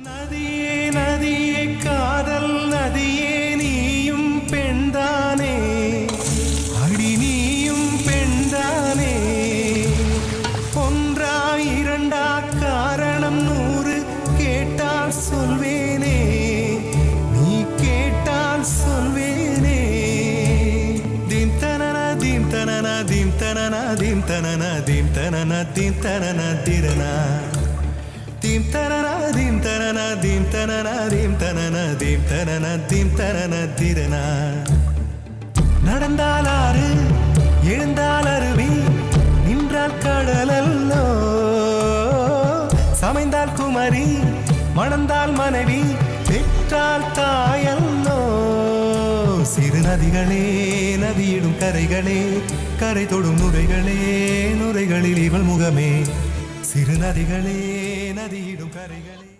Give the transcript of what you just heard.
நதியே நதியே காதல் நதியே நீயும் பெண்தானே அடி நீயும் பெண்தானே ஒன்றா இரண்டா காரணம் 100 கேட்டால் சொல்வேனே நீ கேட்டால் சொல்வேனே தீம் தனனா தீம் தனனா தீம் தனனா தீம் தனனா தீம் தனனா தீம் தனனா திரனா தீம் தனனா தீம் தனனா தீம் தனனா தீம் தனனா தீம் தனனா தீம் தனனா திரனா நடந்தால் ஆறு எழுந்தால் அருவி நின்றால் கடலல்லோ சமைந்தால் குமரி மணந்தால் மனைவி பெற்றால் தாயல்லோ சிறு நதிகளே நதியிடும் கரைகளே கரை தொடும் நுரைகளே நுரைகளில் இவள் முகமே சிறு நதிகளே நதியிடும் கரைகளே